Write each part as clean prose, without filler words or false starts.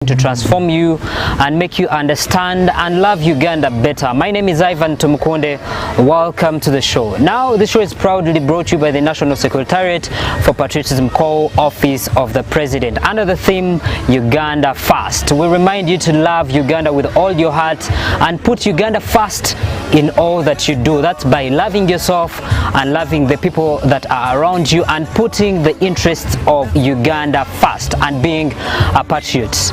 to transform you and make you understand and love Uganda better. My name is Ivan Tumukunde. Welcome to the show. Now, the show is proudly brought to you by the National Secretariat for Patriotism Call Office of the President under the theme Uganda First. We remind you to love Uganda with all your heart and put Uganda first in all that you do. That's by loving yourself and loving the people that are around you and putting the interests of Uganda first and being a patriot.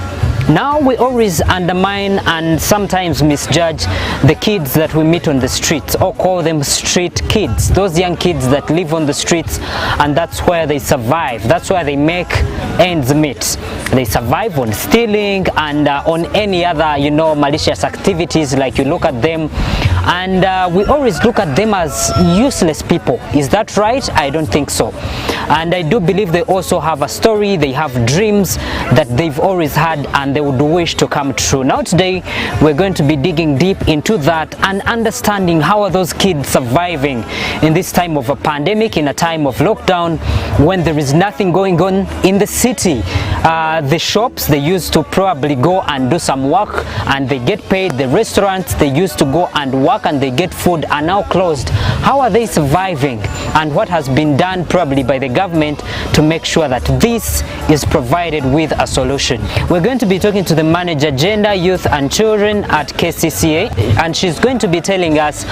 Now, we always undermine and sometimes misjudge the kids that we meet on the streets, or call them street kids. Those young kids that live on the streets, and that's where they survive. That's where they make ends meet. They survive on stealing and on any other, malicious activities. Like, you look at them and we always look at them as useless people. Is that right? I don't think so. And I do believe they also have a story, they have dreams that they've always had and they would wish to come true. Now today, we're going to be digging deep into that and understanding how are those kids surviving in this time of a pandemic, in a time of lockdown, when there is nothing going on in the city. The shops, they used to probably go and do some work and they get paid. The restaurants, they used to go and work and they get food, are now closed. How are they surviving? And what has been done probably by the government to make sure that this is provided with a solution? We're going to be talking to the manager, Gender, Youth and Children at KCCA, and she's going to be telling us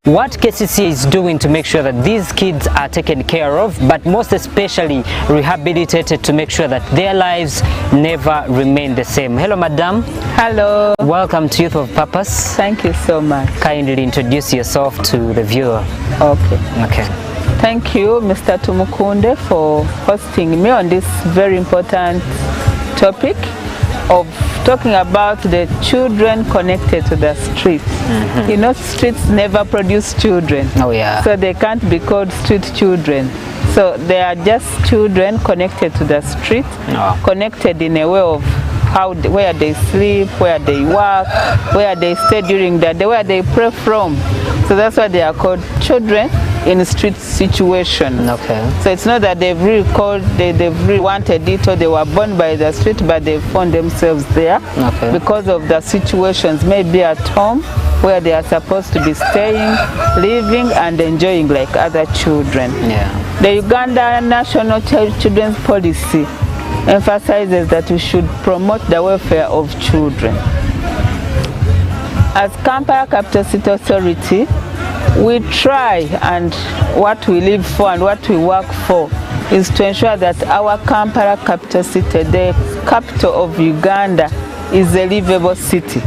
what KCCA is doing to make sure that these kids are taken care of, but most especially rehabilitated to make sure that their lives never remain the same. Hello, madam. Hello. Welcome to Youth of Purpose. Thank you so much. Kindly introduce yourself to the viewer. Okay. Thank you, Mr. Tumukunde, for hosting me on this very important topic of talking about the children connected to the streets. Streets never produce children. Oh yeah. So they can't be called street children. So they are just children connected to the street, connected in a way of where they sleep, where they work, where they stay during the day, where they pray from. So that's why they are called children in street situations. Okay. So it's not that they've really wanted it, or they were born by the street, but they found themselves there because of the situations, maybe at home, where they are supposed to be staying, living and enjoying like other children. Yeah. The Uganda National Children's Policy emphasizes that we should promote the welfare of children. As Kampala Capital City Authority, we try, and what we live for and what we work for is to ensure that our Kampala Capital City, the capital of Uganda, is a livable city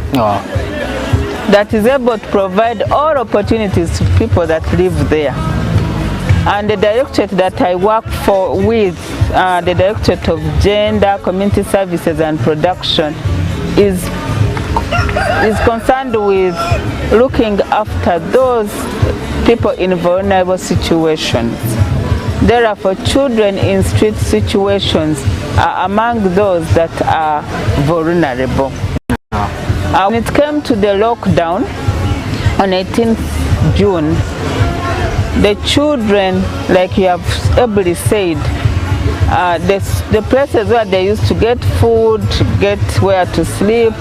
that is able to provide all opportunities to people that live there. And the directorate that I work with, the Directorate of Gender, Community Services and Production, is concerned with looking after those people in vulnerable situations. Therefore, children in street situations are among those that are vulnerable. When it came to the lockdown on 18th June, the children, like you have ably said, the places where they used to get food, get where to sleep,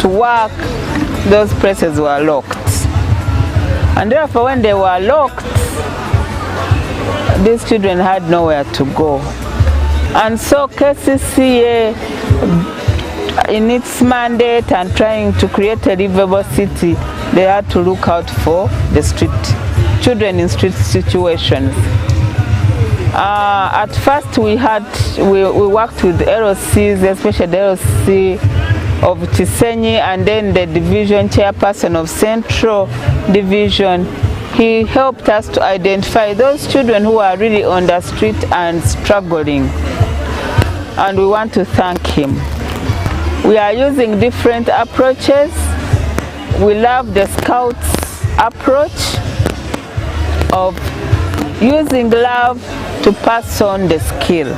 to work, those places were locked. And therefore, when they were locked, these children had nowhere to go. And so KCCA, in its mandate and trying to create a livable city, they had to look out for the children in street situations. At first we worked with LOCs, especially the LOC of Chisenyi, and then the division chairperson of Central Division. He helped us to identify those children who are really on the street and struggling, and we want to thank him. We are using different approaches. We love the Scouts approach of using love to pass on the skill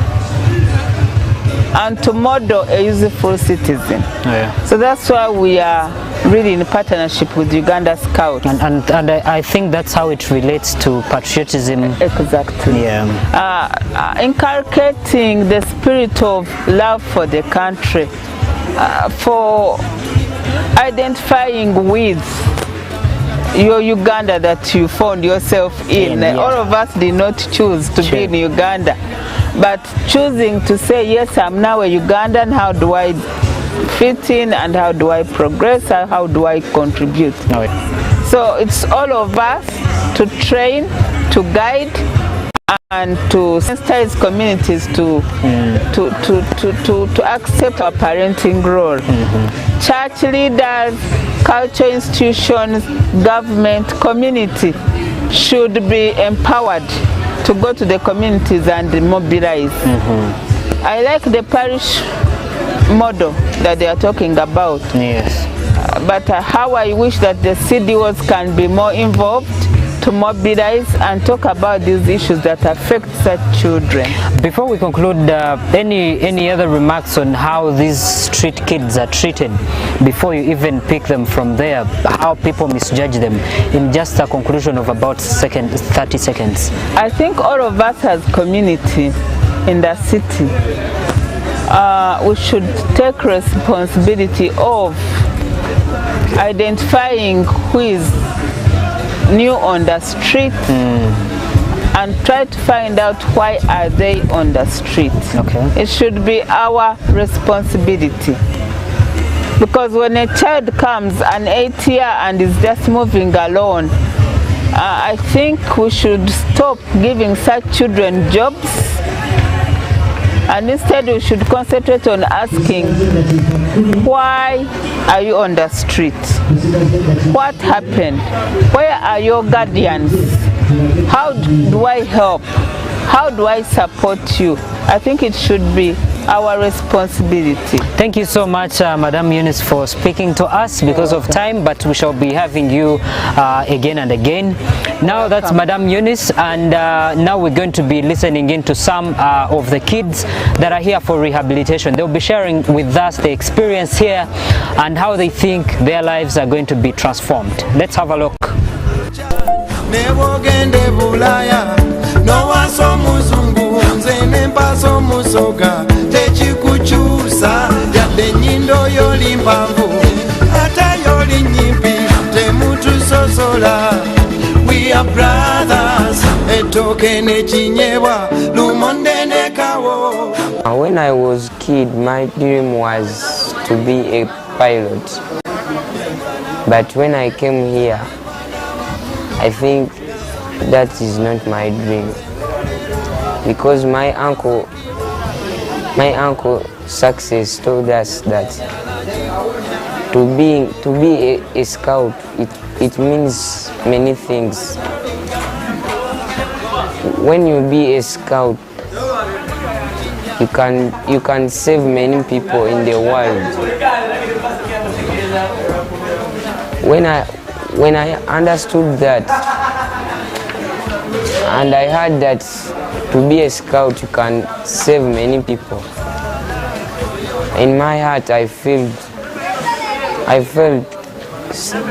and to model a useful citizen. So that's why we are really in partnership with Uganda Scouts. And I think that's how it relates to patriotism. Exactly. Yeah. Inculcating the spirit of love for the country, for identifying with your Uganda that you found yourself in. Yeah. All of us did not choose to be in Uganda, but choosing to say, yes, I'm now a Ugandan, how do I fit in and how do I progress and how do I contribute? No. So it's all of us to train, to guide, and to sensitize communities to accept our parenting role. Church leaders, cultural institutions, government, community should be empowered to go to the communities and mobilize. I like the parish model that they are talking about. Yes. But how I wish that the CDOs can be more involved to mobilize and talk about these issues that affect such children. Before we conclude, any other remarks on how these street kids are treated before you even pick them from there, how people misjudge them, in just a conclusion of about 30 seconds? I think all of us as community in the city, we should take responsibility of identifying who is new on the street and try to find out why are they on the street. It should be our responsibility, because when a child comes an 8-year and is just moving alone, I think we should stop giving such children jobs, and instead we should concentrate on asking, why are you on the street? What happened? Where are your guardians? How do I help? How do I support you? I think it should be our responsibility. Thank you so much, Madam Eunice, for speaking to us because of time, but we shall be having you again and again. Now that's Madam Eunice, and now we're going to be listening into some of the kids that are here for rehabilitation. They'll be sharing with us the experience here and how they think their lives are going to be transformed. Let's have a look. We are brothers. When I was a kid, my dream was to be a pilot. But when I came here, I think that is not my dream, because my uncle Success told us that to be a scout, it means many things. When you be a scout, you can save many people in the world. When I understood that, and I heard that to be a scout you can save many people, in my heart I felt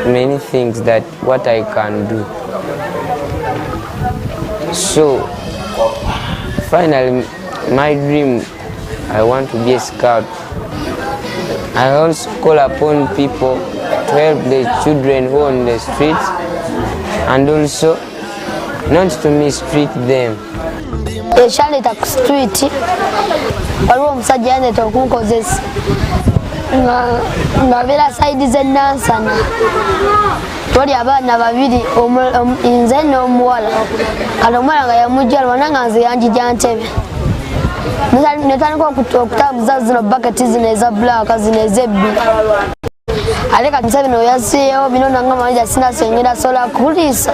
many things that what I can do. So finally, my dream, I want to be a scout. I also call upon people to help the children who are on the streets, and also not to mistreat them. Eshaleta ku street waliwo omusajja yandeeta okunkozesa nga beera side z'ennansana, toli abaana babiri, nze n'omuwala, kati omuwala nga yamujjala wonna nga nze yanjija ntebe, netandika okutambuza zino baketi zino eza black zino ez'ebbiri. Ale kati Museveni oyasiyewo bino nanga malija sinasengera sola kuliisa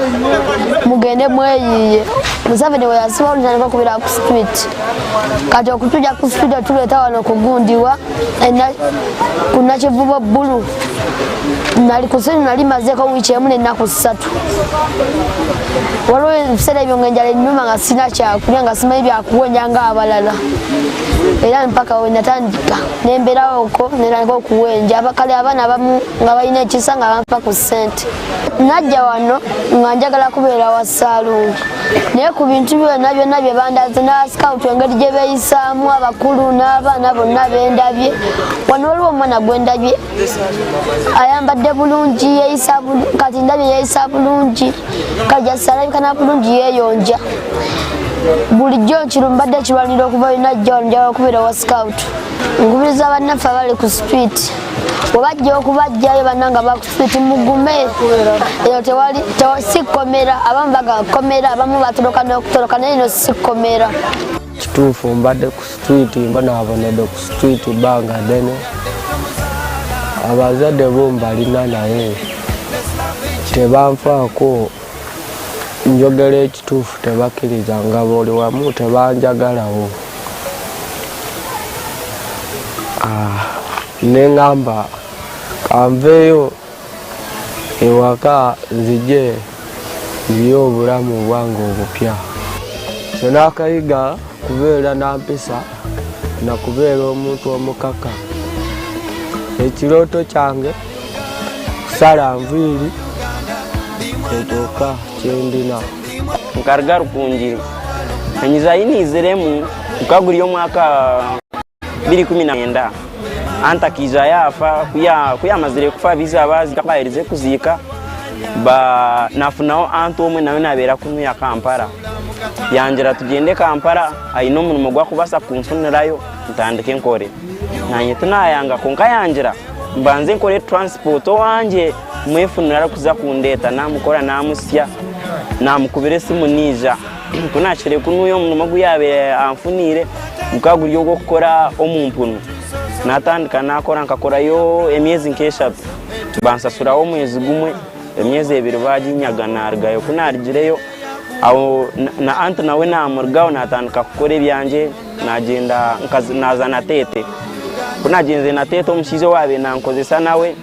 mugende mweyiye. Museveni oyasiba olutandika okubira ku street, kati okutuja ku street tuleeta wano kugundiwa ku Nakivubo bbulu. Nali kusini nali mazeeko wiiki emu n'ennaku 3. Waliwo ebiseera ebyo nga enjala ennuma nga sina kyakulya nga simanyi byakuwonya ng'abalala. era mpaka we natandika nemberawo uko neranga okuwenja abakali abana abamu nga balina ekisa nga bampa ku ssente. Najja wano nga njagala kubeera wa ssalungi naye ku bintu byonna bye bandaze na scout engeri gye beeyisaamu abakulu n'abaana bonna bendabye wano waliwo omwana gwendabye ayambadde bulungi kati ndabye yeeyisa bulungi kajasalabikana bulungi yeeyonja bulijjo kirumbadde kibalira okuva linajja njagala okubeera wa scout. Nkubiriza bannaffe abali ku street webajja okubajjayo bannanga ba ku street mugume eyo tewali sikomera abamu bagakomera abamu batoloka n'okutoloka naye ino sikomera. Kituufu mbadde ku street mbonaabonedde ku street bbanga ddene abazadde bo mbalina naye tebanfaako njogera ekituufu tebakkiriza nga buli wamu tebanjagalawo. Neŋŋamba kanveeyo ewaka nzije ndiye obulamu bwange obupya. Naakayiga kubeera na mpisa na kubeera omuntu omukaka. Ekirooto kyange kusala nviiri etuuka kyendina. Nkaruga Rukunjiri enyiza yiniziremu nkagulya omwaka 2019 antakiza yafa kuyamazire kufa biza bazi kabayirize kuziika nafunawo antu omwe nawe nabeera kunu ya Kampala yanjira tugende Kampala ayina omulimu gwakubasa kunfunirayo ntandike nkore nanye tunayanga konka yanjira mbanze nkore transport wanje mwefunira kuza kundeeta namukora namusya namukubira esimu nija kunakire kunuyo omulimu guyabe anfunire mukagulyo gukora omumpunu natandika nakora nkakorayo emyezi nk'eshatu bansasuraho omwezi gumwe emyezi ebiri bajinyaga nargayo kunarigireyo aho na antu nawe namurgaho natandika kukora ebyanje nagenda naza na tete kunagenze na tete omushize wabe nankozesa nawe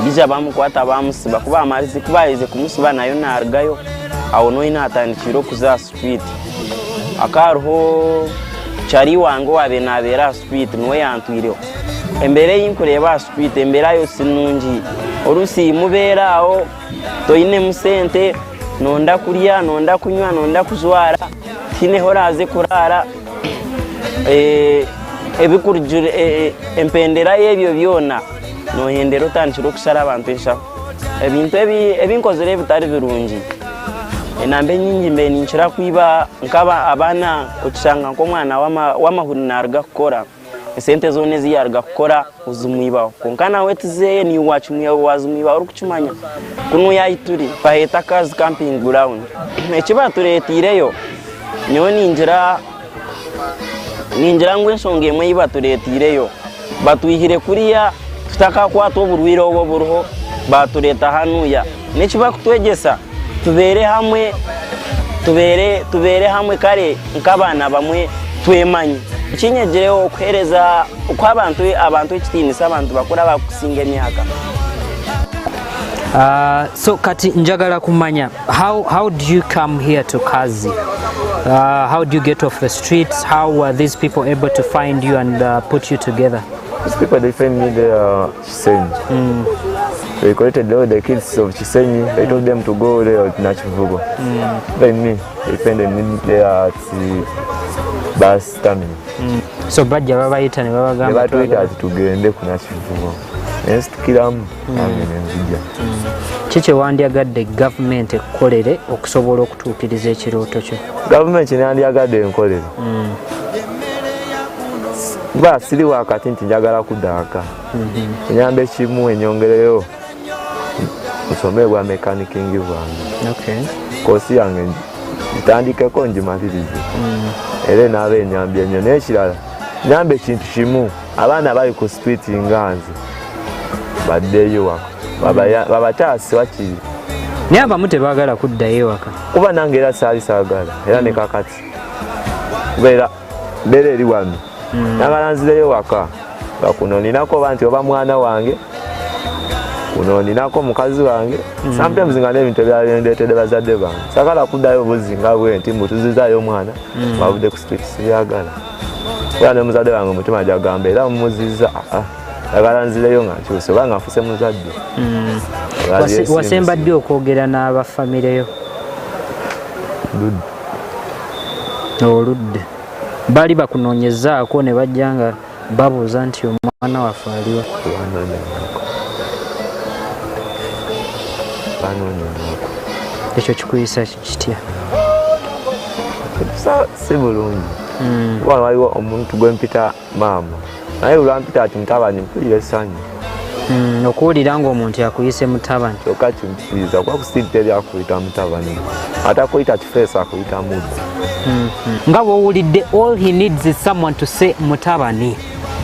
bija bamukwata bamusiba kuba amarizi kubayize kumusiba nayo nargayo aho no inatandikiro kuza street akaruho chari wango wabe nabera street nwe yantwiriho embere yinkureba street embera yo sinungi orusi mubera aho toine musente nonda kurya nonda kunywa nonda kuzwara tine horaze kurara ebikurjure empendera yebyo byona no hendero tanchiro kusara abantu esha ebintu ebinkozere bitari birungi enambe nyingi mbe ninchira kwiba nkaba abana okishanga nko mwana wamahuri narga kukora esente zone ziyarga kukora uzumwibaho konkana wetize ni wachumwe wazumwibaho urukuchumanya kunu yayituri baheta kazi camping ground ekiba turetireyo niyo ninjira ngwe nsonge mwe ibaturetireyo batwihire kuriya tutaka kwato oburwiro obo buruho batureta hanuya nekiba kutwegesa tubere hamwe kare nk'abana bamwe twemanyi ikinyegereho okuhereza uko abantu ekitinisa abantu bakora bakusinga emyaka. So kati njagala kumanya how do you come here to Kazi? How do you get off the streets? How were these people able to find you and put you together? These people, they found me there Chisenyi. They collected all the kids of Chisenyi. They told them to go there at Nachivugo. Then me, they found them there at the bus terminal. So bajja babayita ne babagamba tuyita tugende ku Nachivugo. Yes, tukiramu nenzija. Kiki wandyagadde government ekkolere okusobola okutuukiriza ekirooto kyo? Government nandyagadde enkolere. Ba siri wakati nti njagala kudaaka. Enyambe kimu enyongereyo kusomebwa mechaniking bwange. Okay. Kosi yange ntandikeko njimalirize. Era naabe enyambe ennyo n'ekirala. Nyambe kintu kimu abaana bali ku street nganze baddeyo waka. Babakyasi wakiri. Naye abamu tebaagala kuddayo waka. Kuba nange era saali saagala era ne kakati. Beera eri wano. Nagala nzireyo waka. Kuno ninako bantu oba mwana wange. Kuno ninako mukazi wange. Sometimes nga n'ebintu ebyalendeetedde bazadde bange. Sagala kuddayo buzinga bwe nti mbutuzizayo omwana. Bavudde ku street sibyagala. Era ne muzadde wange omutima gyagamba era mumuziza agala nzireyo nga nkyuse oba nga nfuse muzadde. Wasemba ddi okwogera n'abafamireyo? Oludde bali bakunoonyezaako ne bajja nga babuuza nti omwana waffe aliwa? Ekyo kikuyisa kitya? Si bulungi. Kuba waliwo omuntu gwe mpita maama naye olwampita ati mutabani mpulira essanyu. Okuwulira ng'omuntu yakuyise mutabani kyokka kimpuliriza kuba kusiridde ebyakuyita mutabani atakuyita kifeesi akuyita muddu. nga bw'owulidde all he needs is someone to say mutabani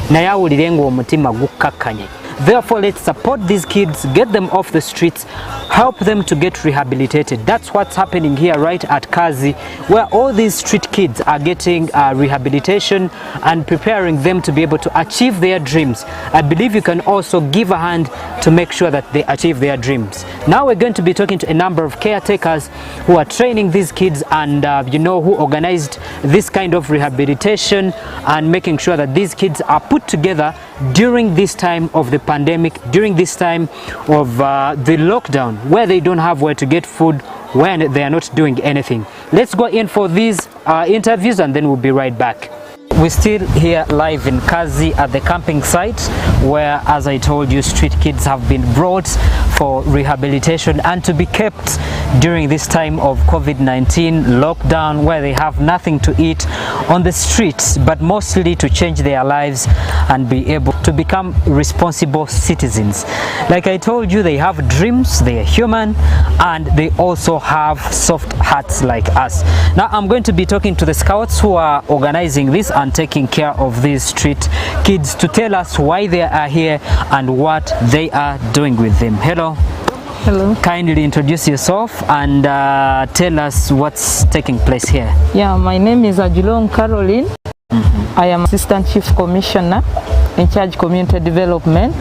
naye awulire ng'omutima gukkakkanye. Therefore, let's support these kids, get them off the streets, help them to get rehabilitated. That's what's happening here right at Kazi, where all these street kids are getting rehabilitation and preparing them to be able to achieve their dreams. I believe you can also give a hand to make sure that they achieve their dreams. Now we're going to be talking to a number of caretakers who are training these kids and who organized this kind of rehabilitation and making sure that these kids are put together during this time of the pandemic, during this time of the lockdown, where they don't have where to get food, when they are not doing anything. Let's go in for these interviews and then we'll be right back. We're still here live in Kazi at the camping site where, as I told you, street kids have been brought for rehabilitation and to be kept during this time of COVID-19 lockdown, where they have nothing to eat on the streets, but mostly to change their lives and be able to become responsible citizens. Like I told you, they have dreams, they are human, and they also have soft hearts like us. Now I'm going to be talking to the scouts who are organizing this and taking care of these street kids to tell us why they are here and what they are doing with them. Hello. Hello. Kindly introduce yourself and tell us what's taking place here. Yeah, my name is Ajulong Caroline. I am Assistant Chief Commissioner in charge community development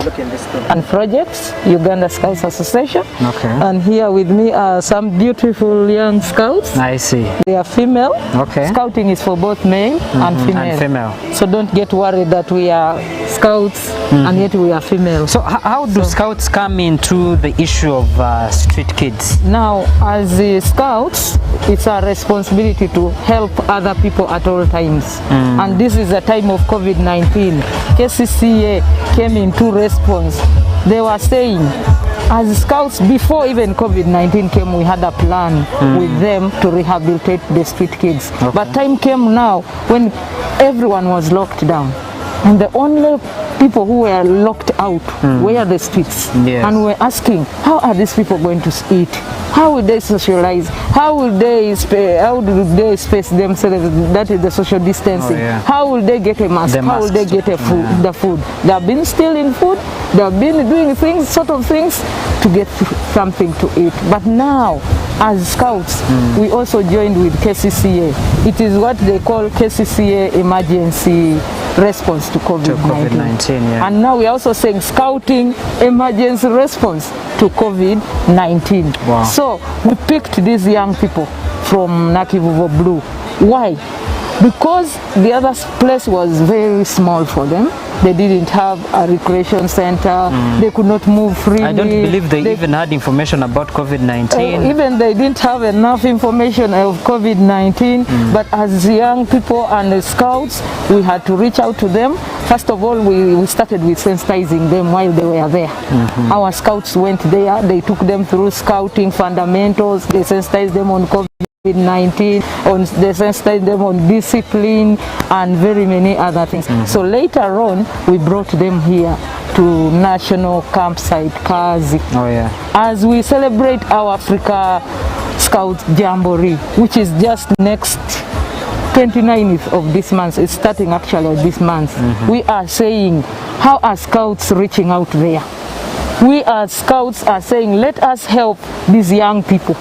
and projects, Uganda Scouts Association. Okay. And here with me are some beautiful young scouts. I see. They are female. Okay. Scouting is for both male and female. And female. So don't get worried that we are scouts and yet we are female. So how do scouts come into the issue of street kids? Now, as the scouts, it's our responsibility to help other people at all times. And this is a time of COVID-19. KCCA came into response. They were saying, as scouts, before even COVID-19 came, we had a plan with them to rehabilitate the street kids. Okay. But time came now when everyone was locked down. And the only people who were locked out were the streets. Yes. And we're asking, how are these people going to eat? How will they socialize? How will they space themselves? That is the social distancing. Oh, yeah. How will they get a mask? How will they get a food, the food? They have been stealing food. They have been doing things, sort of things, to get something to eat. But now, as scouts, we also joined with KCCA. It is what they call KCCA emergency response to COVID-19. Yeah. And now we are also saying scouting emergency response to COVID-19. Wow. So we picked these young people from Nakivubo Blue. Why? Because the other place was very small for them. They didn't have a recreation center. They could not move freely. I don't believe they even had information about COVID-19. Even they didn't have enough information of COVID-19. But as young people and the scouts, we had to reach out to them. First of all, we started with sensitizing them while they were there. Our scouts went there. They took them through scouting fundamentals. They sensitized them on COVID-19, they sensitized them on discipline and very many other things. So later on, we brought them here to National Campsite Kazi. Oh yeah. As we celebrate our Africa Scout Jamboree, which is just next 29th of this month, it's starting actually this month. We are saying, how are scouts reaching out there? We as scouts are saying, let us help these young people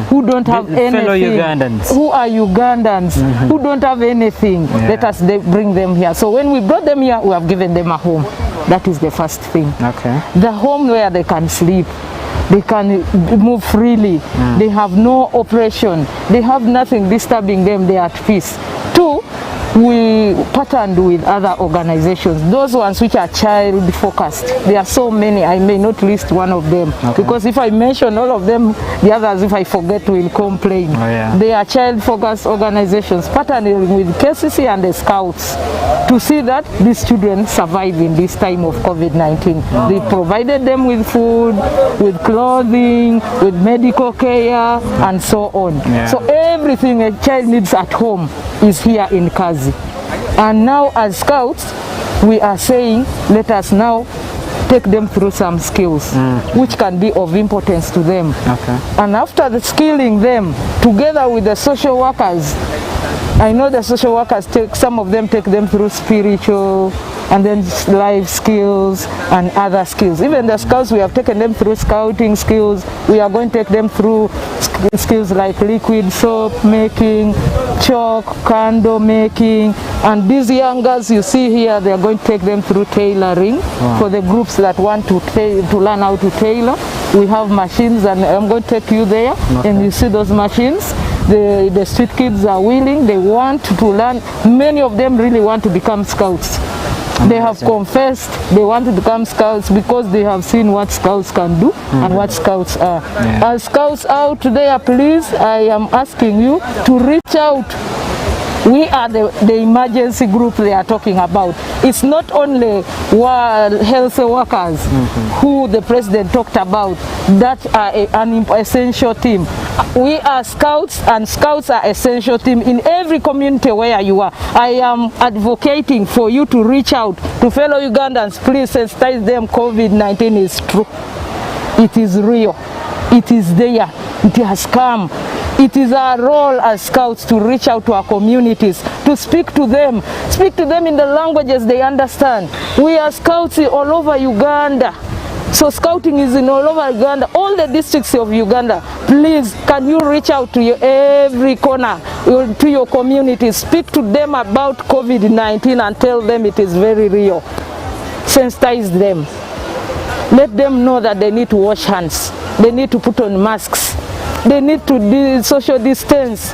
who don't have anything. Fellow Ugandans. Who are Ugandans, who don't have anything. Yeah. Let us bring them here. So when we brought them here, we have given them a home. That is the first thing. Okay. The home where they can sleep. They can move freely. They have no oppression. They have nothing disturbing them. They are at peace. Two, we partnered with other organizations, those ones which are child focused. There are so many, I may not list one of them, because if I mention all of them, the others, if I forget, will complain. They are child focused organizations partnering with KCC and the Scouts to see that these children survive in this time of COVID-19. They provided them with food, with clothing, with medical care, and so on. So everything a child needs at home is here in Kazi. And now as Scouts, we are saying, let us now take them through some skills which can be of importance to them. And after the skilling them, together with the social workers, I know the social workers some of them take them through spiritual and then life skills and other skills. Even the Scouts, we have taken them through scouting skills. We are going to take them through skills like liquid soap making, chalk, candle making, and these young girls you see here, they are going to take them through tailoring. For the groups that want to learn how to tailor, we have machines, and I'm going to take you there, and you see those machines. The street kids are willing, they want to learn. Many of them really want to become Scouts. They have confessed they want to become Scouts because they have seen what Scouts can do and what Scouts are. As Scouts out there, please, I am asking you to reach out. We are the emergency group they are talking about. It's not only health workers who the president talked about that are an essential team. We are Scouts, and Scouts are essential team in every community where you are. I am advocating for you to reach out to fellow Ugandans. Please sensitize them. COVID-19 is true. It is real. It is there. It has come. It is our role as Scouts to reach out to our communities, to speak to them in the languages they understand. We are Scouts all over Uganda. So scouting is in all over Uganda, all the districts of Uganda. Please, can you reach out to every corner, to your communities, speak to them about COVID-19 and tell them it is very real. Sensitize them. Let them know that they need to wash hands. They need to put on masks. They need to social distance.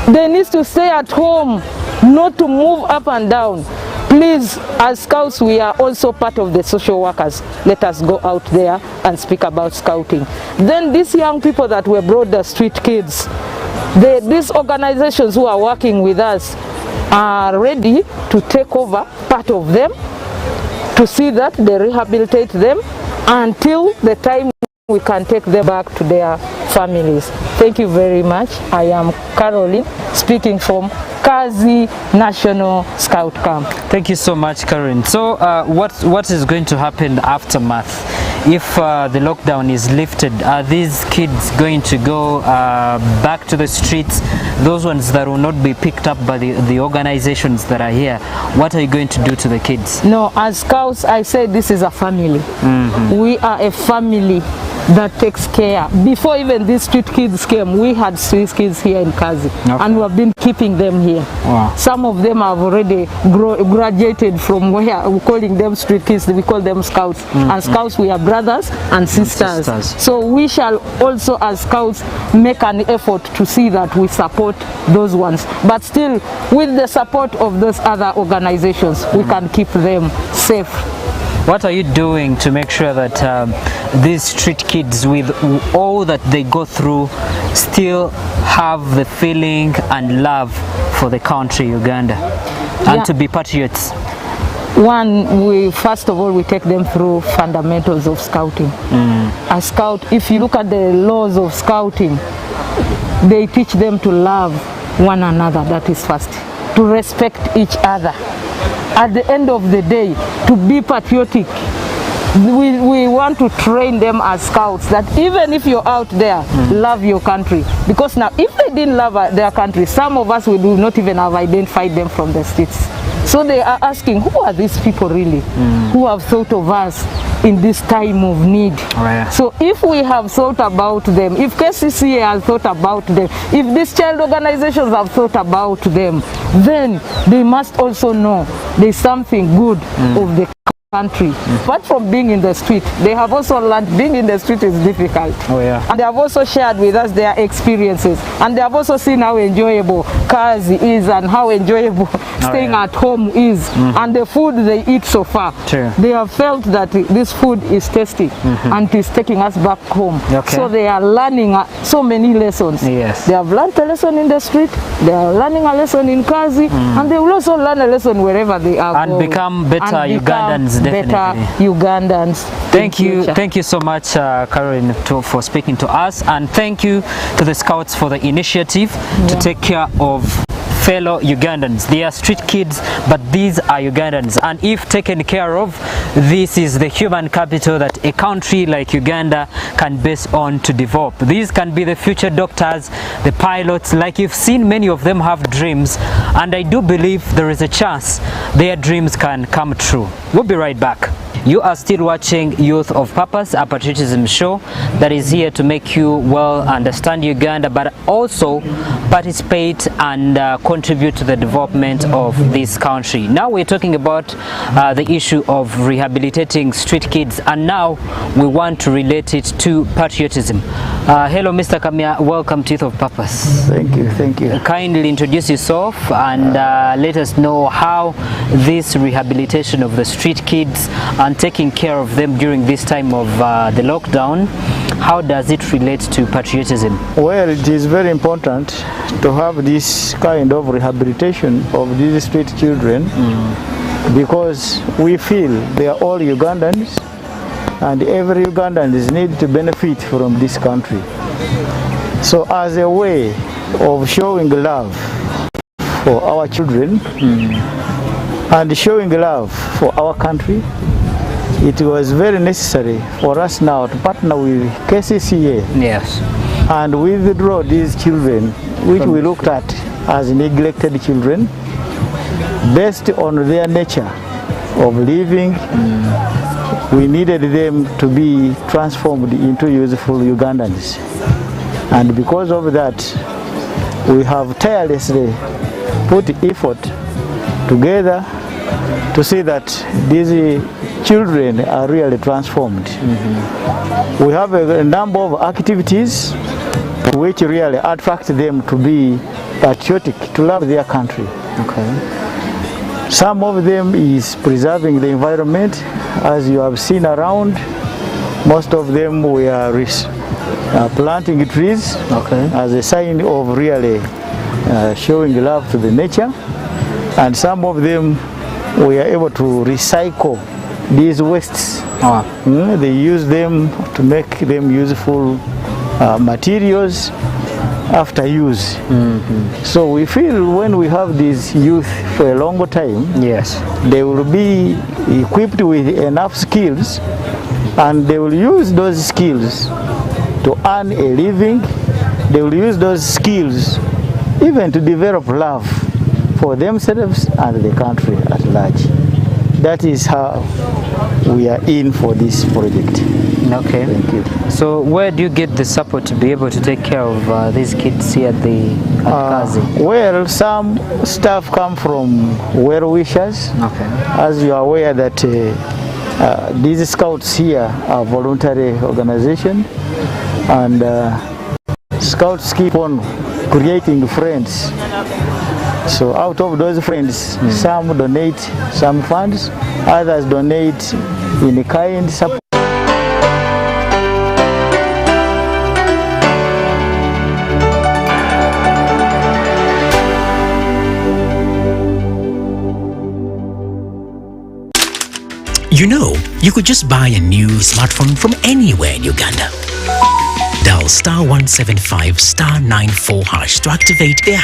They need to stay at home, not to move up and down. Please, as Scouts, we are also part of the social workers. Let us go out there and speak about scouting. Then these young people that were brought, the street kids, these organizations who are working with us are ready to take over part of them, to see that they rehabilitate them until the time we can take them back to their families. Thank you very much. I am Caroline, speaking from Kazi National Scout Camp. Thank you so much, Karen. So what is going to happen aftermath? If the lockdown is lifted, are these kids going to go back to the streets? Those ones that will not be picked up by the organizations that are here, what are you going to do to the kids? No, as Scouts, I say this is a family. We are a family that takes care. Before even these street kids came, we had street kids here in Kazi, and we have been keeping them here. Some of them have already graduated from where we're calling them street kids, we call them Scouts. And Scouts, we are brothers and sisters. So we shall also, as Scouts, make an effort to see that we support those ones. But still, with the support of those other organizations, we can keep them safe. What are you doing to make sure that these street kids, with all that they go through, still have the feeling and love for the country, Uganda, and to be patriots? One, first of all, we take them through fundamentals of scouting. A scout, if you look at the laws of scouting, they teach them to love one another, that is first. To respect each other. At the end of the day, to be patriotic. We want to train them as Scouts that even if you're out there, love your country. Because now, if they didn't love their country, some of us would not even have identified them from the streets. So they are asking, who are these people really, who have thought of us in this time of need? So if we have thought about them, if KCC has thought about them, if these child organizations have thought about them, then they must also know there's something good of the country. Apart from being in the street, they have also learned being in the street is difficult. Oh yeah. And they have also shared with us their experiences, and they have also seen how enjoyable Kazi is and how enjoyable staying yeah. at home is, and the food they eat so far. True. They have felt that this food is tasty and it is taking us back home. Okay. So they are learning so many lessons. Yes. They have learned a lesson in the street, they are learning a lesson in Kazi, and they will also learn a lesson wherever they are And going. become better And become Ugandans, definitely. better Ugandans. Thank you so much, Caroline, for speaking to us, and thank you to the Scouts for the initiative to take care of fellow Ugandans. They are street kids, but these are Ugandans, and if taken care of, this is the human capital that a country like Uganda can base on to develop. These can be the future doctors, the pilots. Like you've seen, many of them have dreams, and I do believe there is a chance their dreams can come true. We'll be right back. You are still watching Youth of Purpose, a patriotism show that is here to make you well understand Uganda, but also participate and contribute to the development of this country. Now we're talking about the issue of rehabilitating street kids, and now we want to relate it to patriotism. Hello, Mr. Kamya, welcome to Youth of Purpose. Thank you, thank you. Kindly introduce yourself and let us know how this rehabilitation of the street kids and taking care of them during this time of the lockdown, how does it relate to patriotism? Well, it is very important to have this kind of rehabilitation of these street children because we feel they are all Ugandans, and every Ugandan is needed to benefit from this country. So as a way of showing love for our children and showing love for our country, it was very necessary for us now to partner with KCCA Yes. and withdraw these children, which we looked at as neglected children, based on their nature of living. We needed them to be transformed into useful Ugandans. And because of that, we have tirelessly put effort together to see that these children are really transformed. We have a number of activities which really attract them to be patriotic, to love their country. Okay. Some of them is preserving the environment, as you have seen around. Most of them we are planting trees as a sign of really showing love to the nature, and some of them we are able to recycle these wastes. They use them to make them useful materials after use. So we feel when we have these youth for a long time, Yes. they will be equipped with enough skills, and they will use those skills to earn a living. They will use those skills even to develop love for themselves and the country at large. That is how we are in for this project. Okay. Thank you. So where do you get the support to be able to take care of these kids here at Kazi? Well, some staff come from well-wishers. Okay. As you are aware that these scouts here are voluntary organization, and scouts keep on creating friends. So out of those friends, some donate some funds, others donate in kind support. You know, you could just buy a new smartphone from anywhere in Uganda. Dial *175*94# to activate the